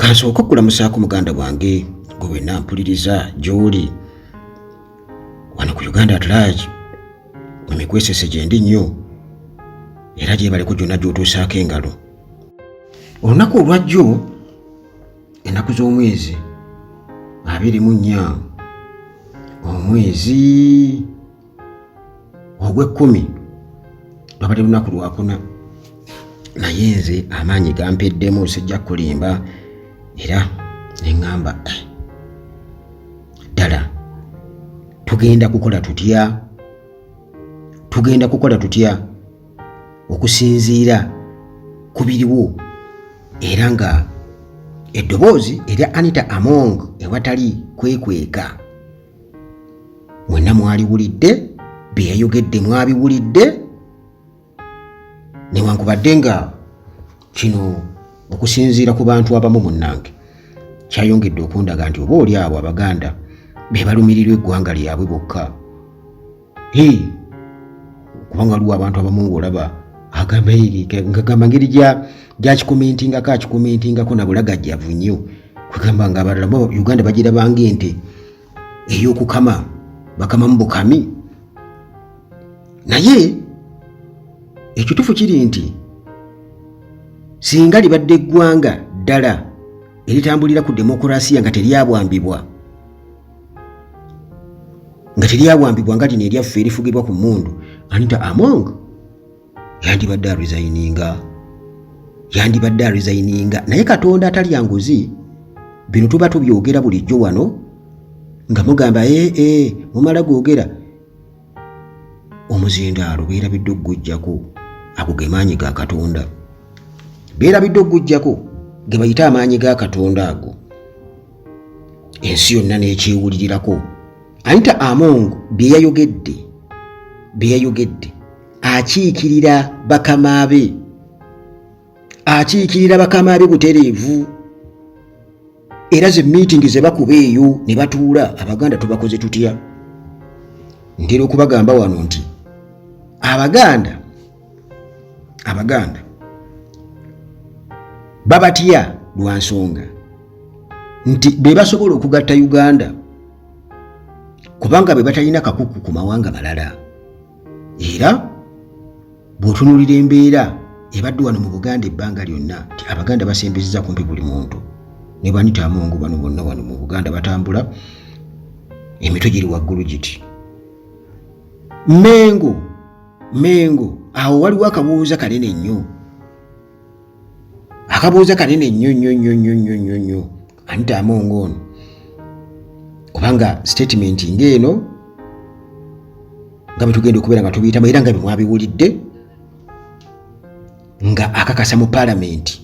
Kansooka okulamusaako muganda wange gwe wenna mpuliriza gy'oli wano ku Uganda at large mu mikwesese gye ndi nnyo era gyebaleko gyonna gy'otuusaako engalo. Olunaku olwajjo ennaku z'omwezi 24 omwezi ogw'ekkumi lwabadde lunaku lwakuna, naye nze amaanyi gampeddemu sijja kulimba era ne ŋŋamba ddala tugenda kukola tutya okusinziira ku biriwo era nga eddoboozi erya Anita Among ewatali kwekweka mwenna mwaliwulidde, bye yayogedde mwabiwulidde, newankubadde nga kino okusinziira ku bantu abamu munnange kyayongedde okundaga nti oba oli abo Abaganda be balumirirwa eggwanga lyabwe bokka. Kubanga waliwo abantu abamu ng'olaba agamba ngagamba ngeri gyakikomentingako akikomentingako na bulagajjavu nnyo, kwegamba nga abalala Uganda bagiraba ng'ente ey'okukama bakamamu bukami. Naye ekituufu kiri nti singa libadde eggwanga ddala eritambulira ku demokulasiya nga teryabwambibwa nga lino eryaffe erifugibwa ku mmundu, Anita Among yandibadde aresigninga. Naye Katonda atalya nguzi, bino tuba tubyogera bulijjo wano nga mugamba mumala googera omuzindaalo beerabidde okugujjako. Ago ge maanyi ga Katonda, beerabidde okugujjako ge bayita amaanyi ga Katonda ago, ensi yonna n'ekyewulirirako. Anita Among bye yayogedde akiikirira bakama be butereevu, era ze meeting ze bakuba eyo ne batuula Abaganda tubakoze tutya. Ntera okubagamba wano nti Abaganda babatya lwa nsonga nti be basobola okugatta Uganda kubanga be batalina kakuku ku mawanga malala. Era bw'otunuulira embeera ebadde wano mu Buganda ebbanga lyonna nti Abaganda basembezeza kumpi buli muntu, ne Anita Among bano bonna wano mu Buganda batambula emitwe giri waggulu giti Mengo. Awo waliwo akabuuza kanene nnyo nnyo Anita Among ono, kubanga statement ng'eno nga bwe tugenda okubeera nga tubiyitamu era nga bwe mwabiwulidde nga akakasa mu Parliament,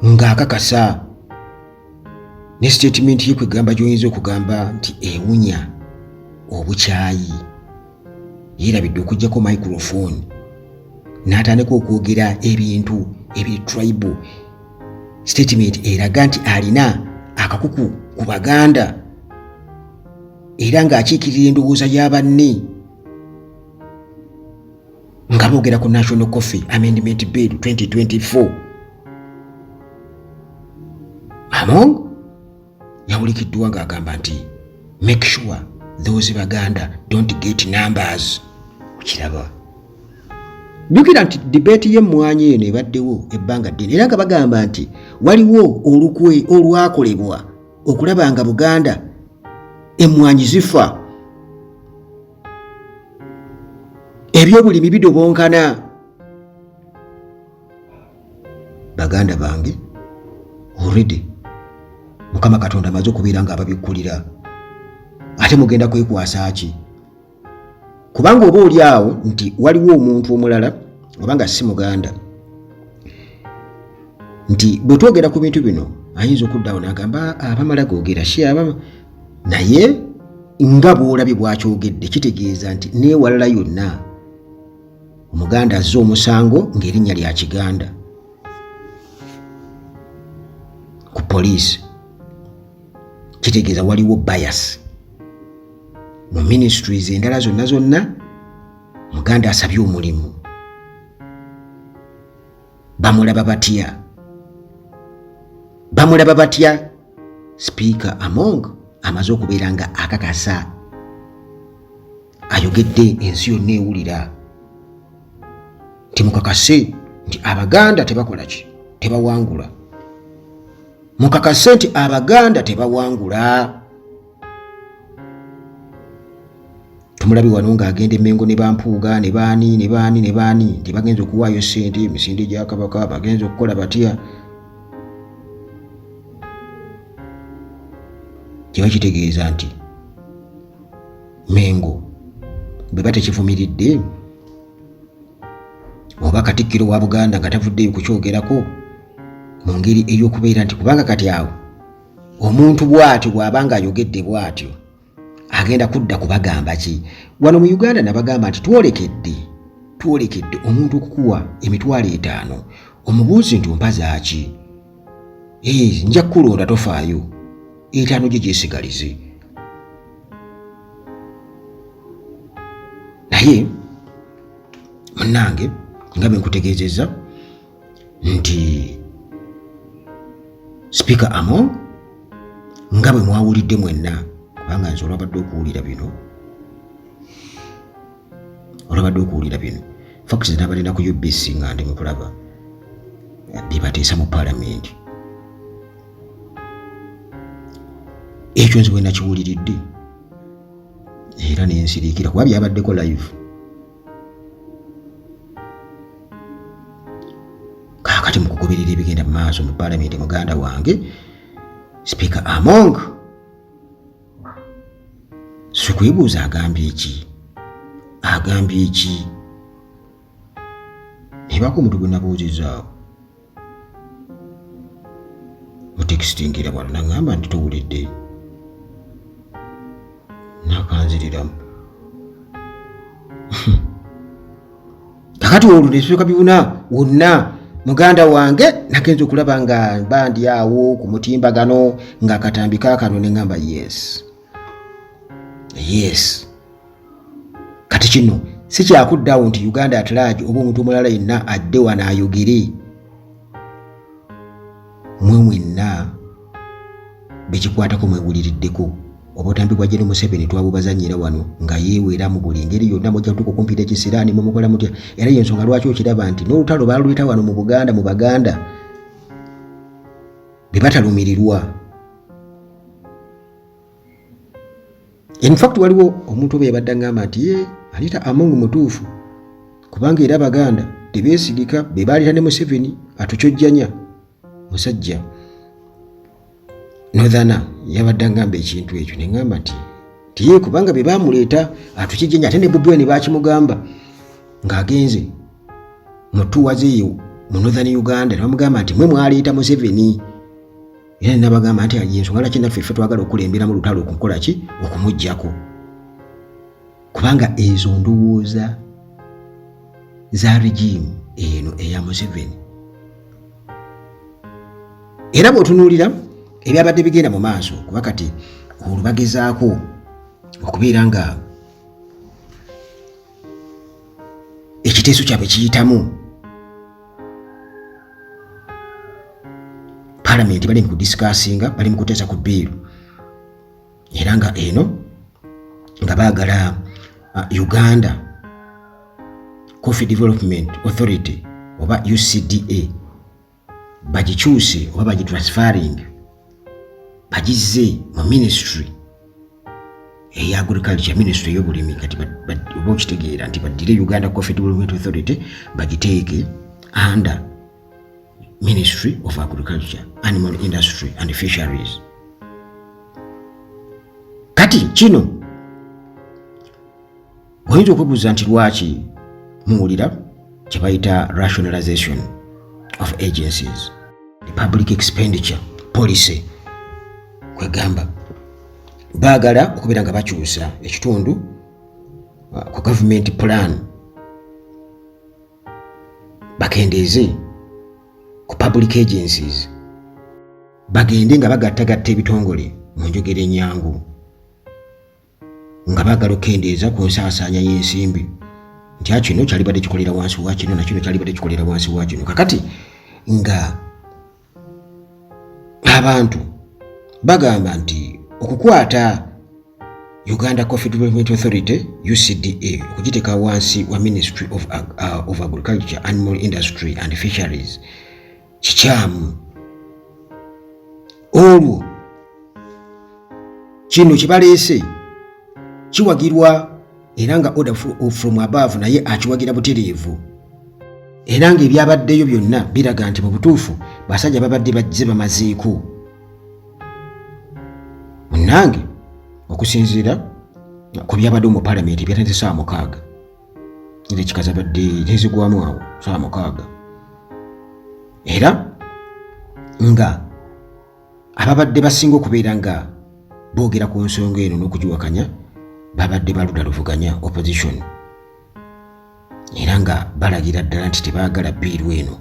nga akakasa ne statement ye kwegamba gy'oyinza okugamba nti ewunya obukyayi. Yeerabidde okuggyako microphone n'atandika okwogera ebintu ebiri tribal. Statement eraga nti alina akakuku ku Baganda era ng'akiikirira endowooza ya banne, nga boogera ku National Coffee Amendment Bill 2024. Among yawulikiddwa ng'agamba nti make sure those Baganda don't get numbers. Okiraba, jjukira nti debate y'emmwanyi eno ebaddewo ebbanga ddene era nga bagamba nti waliwo olukwe olwakolebwa okulaba nga Buganda emmwanyi zifa, ebyobulimi bidobonkana. Baganda bange already Mukama Katonda amaze okubeera nga ababikkulira, ate mugenda kwekwasa ki? Kubanga oba oli awo nti waliwo omuntu omulala oba nga si Muganda nti bwe twogera ku bintu bino ayinza okuddawo n'agamba abamala googera naye nga bw'olabye bw'akyogedde kitegeeza nti neewalala yonna Omuganda azze omusango ng'erinnya lya Kiganda ku poliisi, kitegeeza waliwo bias mu ministries endala zonna. Muganda asabye omulimu bamulaba batya, bamulaba batya Speaker Among amaze okubeera nga akakasa ayogedde ensi yonna ewulira nti mukakase nti Abaganda tebakola ki tebawangula mukakase nti Abaganda tebawangula. Tumulabi wano ng'agenda Mengo ne Bampuuga ne baani nti bagenza okuwaayo ssente emisinde gya Kabaka bagenza okukola batya. Kiba kitegeeza nti Mengo bwe batekivumiridde oba Katikkiro wa Buganda nga tavuddeyo kukyogerako mu ngeri ey'okubeera nti kubanga kati awo omuntu bw'atyo bw'abanga ayogedde bw'atyo agenda kudda kubagamba ki. Wano mu Uganda nabagamba nti twolekedde omuntu okukuwa $50,000 omubuuzi nti ompaza ki nja kukulonda tofaayo 5 gye gyesigalize. Naye munnange nga bwe nkutegeezezza nti Speaker Among nga bwe mwawulidde mwenna kubanga nze olwabadde okuwulira bino Fox n'abalina ku UBC nga ndi mukulaba bibateesa mu Parliament. Ekyo nze bwe nakiwuliridde era nensiriikira kuba byabaddeko live. Kaakati mukugoberera ebigenda mu maaso mu Parliament muganda wange Speaker Among sikwebuuza agambye ki nebako omuntu gwe nabuuzizaawo mutekisingira wano nagamba nti towulidde nakanziriramu. Kakati olwo nesooka bibuna wonna muganda wange nagenza okulaba nga bandi awo ku mutimbagano ng'akatambi kaakano ne ngamba yes kati kino si kyakuddawo nti Uganda at large oba omuntu omulala yenna adde wano ayogere mwenna bekikwatako mwewuliriddeko. Obutambi bwa General Museveni twabubazanyira wano nga yeewera mu buli ngeri yonna mujja kutuuka okumpita ekisiraani mumukola mutya era y'ensonga lwaki okiraba nti n'olutalo baaluyita wano mu Buganda mu Baganda be batalumirirwa. In fact waliwo omuntu oba yabadde ngamba nti alita Among mutuufu kubanga era Abaganda tebeesigika be baalita ne Museveni atukyojjanya musajja Northern yabadde ngamba ekintu ekyo ne ngamba nti kubanga be baamuleeta atukijjanya ate ne Bobi Wine baakimugamba ng'agenze mutuwaze eyo mu Northern Uganda ne bamugamba nti mwe mwaleeta Museveni era nabagamba nti y'ensonga lwaki naffe twagala okulembera mu lutalo okukola ki okumuggyako kubanga ezo ndowooza za regime eno eya Museveni. Era bw'otunuulira ebyabadde bigenda mu maaso kuba kati olwo bagezaako okubeera nga ekiteeso kyabwe kiyitamu Parliament bali mu kudisikasinga bali mu kuteesa ku biiru era nga eno nga baagala Uganda Coffee Development Authority oba UCDA bagikyuse oba bagitransferring bagize mu ministry eya agriculture ministry y'obulimi kati oba okitegeera nti baddire Uganda Coffee Development Authority bagiteeke under Ministry of Agriculture, Animal Industry and Fisheries. Kati kino oyinza okwebuuza nti lwaki muwulira kye bayita rationalization of agencies, the public expenditure policy kwegamba baagala okubeera nga bakyusa ekitundu ku government plan bakendeeze ku public agencies bagende nga bagattagatta ebitongole mu njogera ennyangu nga baagala okendeeza ku nsaasaanya y'ensimbi nti kino kyalibadde kikolera wansi wa kino nakino kyalibadde kikolera wansi wa kino kakati nga abantu bagamba nti okukwata Uganda Coffee Development Authority UCDA okugiteeka wansi wa Ministry of Agriculture, Animal Industry and Fisheries kikyamu. Olwo kino kibaleese kiwagirwa era nga order from above naye akiwagira butereevu, era nga ebyabaddeyo byonna biraga nti mu butuufu basajja babadde bajje bamazeeko. Munnange okusinziira ku byabadde mu palamenti byatandise saa 6 era kikaza badde tezigwamu awo saa 6, era nga ababadde basinga okubeera nga boogera ku nsonga eno n'okugiwakanya babadde baludaluvuganya opposition, era nga balagira ddala nti tebaagala biiru eno,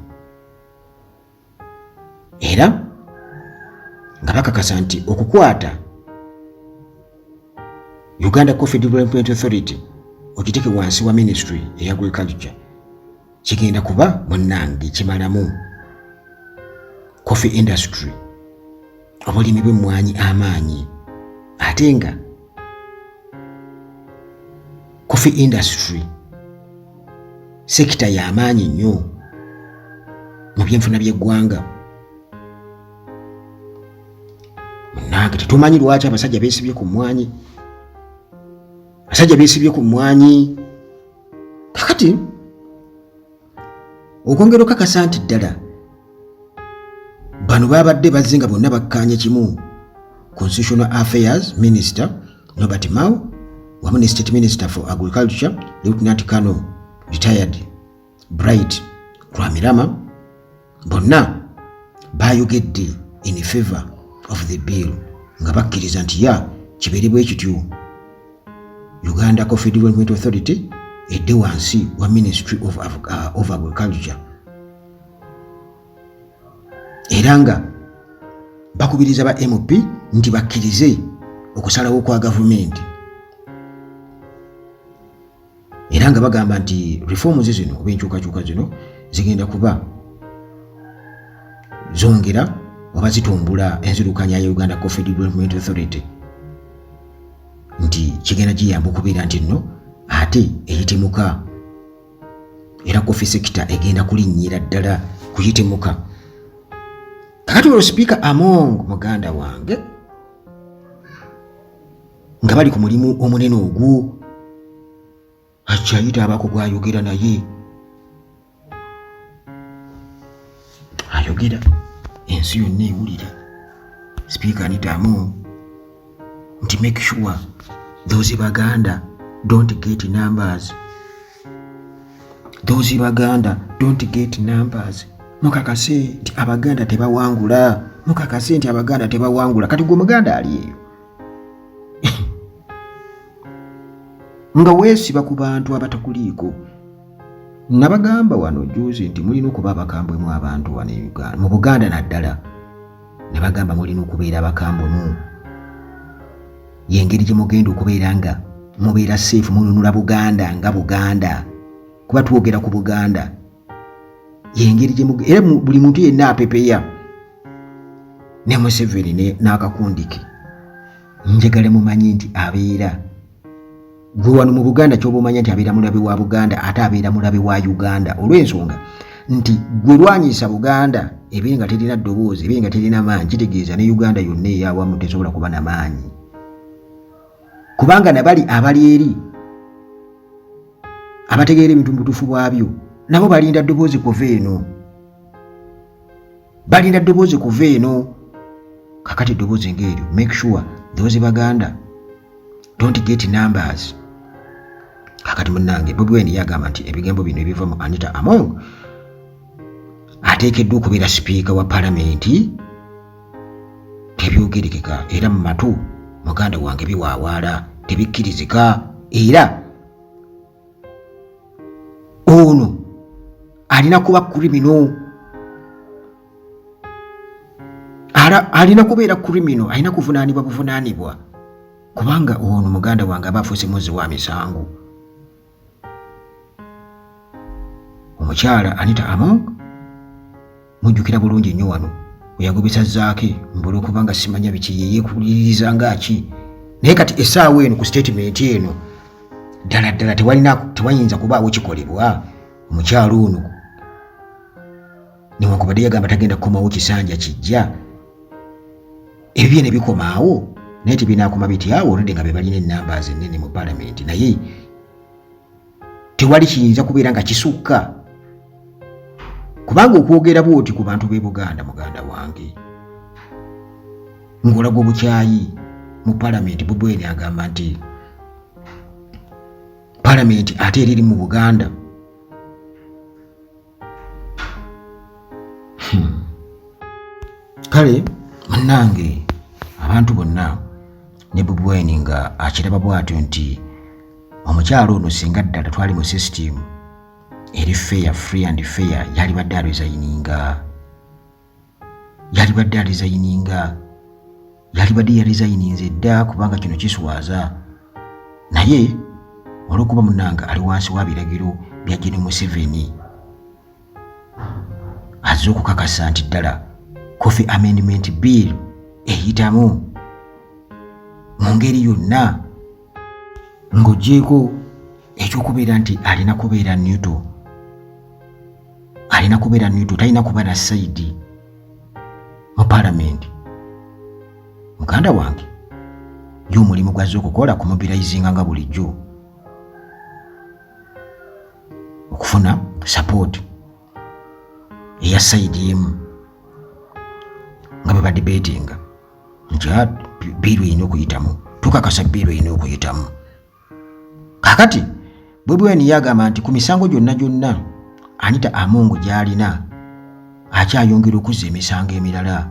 era nga bakakasa nti okukwata Uganda Coffee Development Authority okiteeke wansi wa Ministry of Agriculture kigenda kuba munnange kimalamu coffee industry, obulimi bw'emmwanyi amaanyi. Ate nga coffee industry sekita y'amaanyi nnyo mu byenfuna by'eggwanga. Munnange tetumanyi lwaki abasajja beesibye ku mmwanyi, abasajja beesibye ku mmwanyi. Kakati okwongera okakasa nti ddala bano babadde bazze nga bonna bakkaanye kimu Constitutional Affairs Minister Norbert Mao wamu ne State Minister for Agriculture Lieutenant Colonel Retired Bright Rwamirama, bonna bayogedde in favor of the bill nga bakkiriza nti kibeere bwe kityo Uganda Coffee Development Authority edde wansi wa Ministry of Agriculture, era nga bakubiriza ba MP nti bakkirize okusalawo kwa gavumenti, era nga bagamba nti reforms zino oba enkyukakyuka zino zigenda kuba zongera oba zitumbula enzirukanya ya Uganda Coffee Development Authority, nti kigenda giyamba okubeera nti nno ate eyitemuka, era coffee sector egenda kulinnyira ddala kuyitemuka. Kakati olwo Speaker Among muganda wange nga bali ku mulimu omunene ogwo akyayita abako gwayogera naye ayogera ensi yonna ewulira. Speaker Anita Among nti make sure those Baganda don't get numbers, those Baganda don't get numbers. Mukakase nti Abaganda tebawangula, mukakase nti Abaganda tebawangula. Kati gwe Muganda ali eyo nga weesiba ku bantu abatakuliiko. Nabagamba wano juzi nti mulina okuba abakambwemu abantu wano mu Buganda naddala, ne bagamba mulina okubeera abakambwemu. Yengeri gye mugenda okubeera nga mubeera safe, mununula Buganda nga Buganda, kuba twogera ku Buganda. Yengeri gye era buli muntu yenna apepeya ne Museveni n'akakundike njagala mumanyi nti abeera gwe wano mu Buganda ky'oba omanya nti abeera mulabe wa Buganda ate abeera mulabe wa Uganda, olw'ensonga nti gwe lwanyiisa Buganda ebeera nga terina ddoboozi, ebeera nga terina maanyi, kitegeeza ne Uganda yonna eyawamu tesobola kuba na maanyi, kubanga nabali abali eri abategeera ebintu mu butuufu bwabyo nabo balinda ddoboozi kuva eno, balinda ddoboozi kuva eno. Kakati ddoboozi ng'eryo, make sure those Baganda don't get numbers. Kakati munnange Bobi Wine yagamba nti ebigambo bino ebiva mu Anita Among ateekeddwa okubeera sipiika wa palamenti tebyogerekeka era mu matu muganda wange biwaawaala tebikkirizika, era ono alina kuba criminal, alina kubeera criminal, alina kuvunaanibwa buvunaanibwa, kubanga ono muganda wange aba afuuse muzzi wa misango. Omukyala Anita Among mujjukira bulungi nnyo wano oyagobesa zaake mbula okubanga simanya biki yeyekuliriza ngaki naye kati essaawa eno ku statement eno ddala tewayinza kubaawo kikolebwa omukyalo ono newankubadde yagamba tagenda kukomawo kisanja kijja ebyo byene bikomaawo naye tebinaakoma bityawo oludde nga be balina ennambaazi ennene mu paalamenti naye tewali kiyinza kubeera nga kisukka kubanga okwogera bwoti ku bantu b'e Buganda muganda wange ng'olaga obukyayi mu paalamenti. Bobi Wine agamba nti paalamenti ate eriri mu Buganda kale munnange abantu bonna ne Bobi Wine nga akiraba bw'atyo nti omukyalo ono singa ddala twali mu system eri fair, free and fair, yali badde yarizayininze dda kubanga kino kiswaza naye olw'okuba munnanga ali wansi wa biragiro bya Gen. Museveni azze okukakasa nti ddala Coffee Amendment Bill eyitamu mu ngeri yonna ng'oggyeko ekyokubeera nti alina kubeera neutral, talina kuba na saidi mu paalamenti. Muganda wange y'omulimu gwazze okukola ku mobilizinga nga bulijjo okufuna support eya saidi emu nga bwe badebatinga nti biiru erina okuyitamu, tukakasa biiru erina okuyitamu. Kakati Bobi Wine yagamba nti ku misango gyonna Anita Among gy'alina akyayongera okuzza emisango emirala,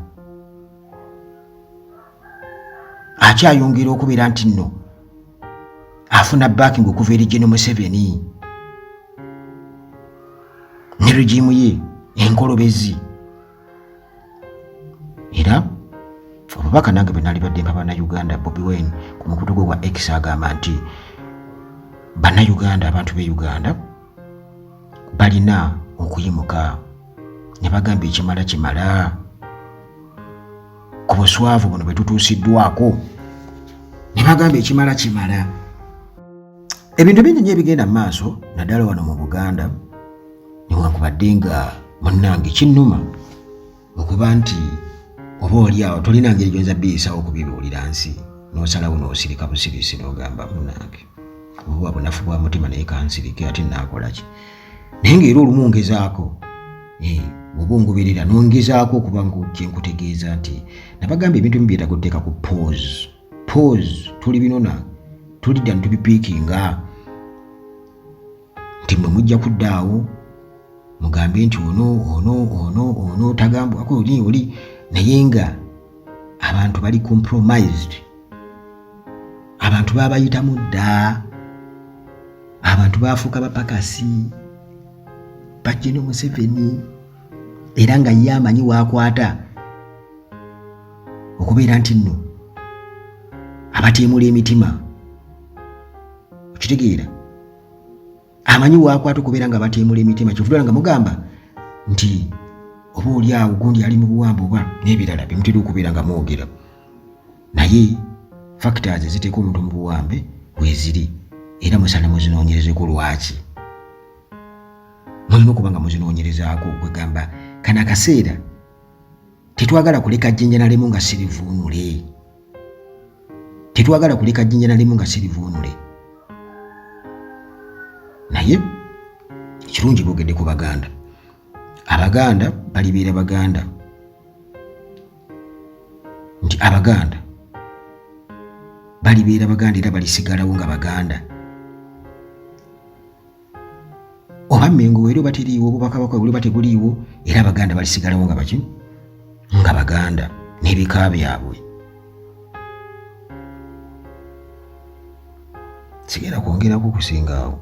akyayongera okubeera nti nno afuna backing okuva eri Gen. Museveni ne regimu ye enkolobezi. Era obubaka nange bwe nali badde mpa bannayuganda, Bobi Wine ku mukutu gwe gwa X agamba nti bannayuganda, abantu b'e Uganda balina okuyimuka ne bagamba ekimala kimala ku buswavu buno bwe tutuusiddwako, ne bagamba ekimala kimala. Ebintu bingi nnyo ebigenda mu maaso naddala wano mu Buganda newankubadde nga munnange kinnuma okuba nti oba oli awo tolina ngeri gyonza biyisawo okubibuulira nsi n'osalawo n'osirika busirisi n'ogamba munnange oba bunafu bwa mutima naye kansirike ate naakola ki. Naye ng'era olumu ngezaako oba ongoberera n'ongezaako okuba ng'ojje nkutegeeza nti nabagamba ebintu bimu byetaaga otteeka ku pause tuli binona tulidda ne tubipiikinga nti mwe mujja kuddaawo mugambe nti ono tagambwako oli naye nga abantu bali compromised, abantu babayitamu dda, abantu bafuuka bapakasi ba Gen. Museveni era nga ye amanyi waakwata okubeera nti nno abateemula emitima, okitegeera, amanyi waakwata okubeera nga bateemula emitima. Kyovudala nga mugamba nti oba oli awo gundi ali mu buwambe oba n'ebirala bimutera okubeera nga mwogera, naye factors eziteeka omuntu mu buwambe weeziri era musana muzinoonyerezeko lwaki. Mulina okuba nga muzinoonyerezaako kwegamba kana akaseera tetwagala kuleka jjinja nalemu nga sirivuunule, naye ekirungi boogedde ku Baganda. Abaganda balibeera Baganda, nti Abaganda balibeera Baganda era balisigalawo nga Baganda. Oba Mmengo weero batiriiwo, oba Kabaka weero bateguliiwo, era Abaganda balisigalawo nga baki? Nga Baganda n'ebika byabwe. Sigenda kwongerako kusinga awo.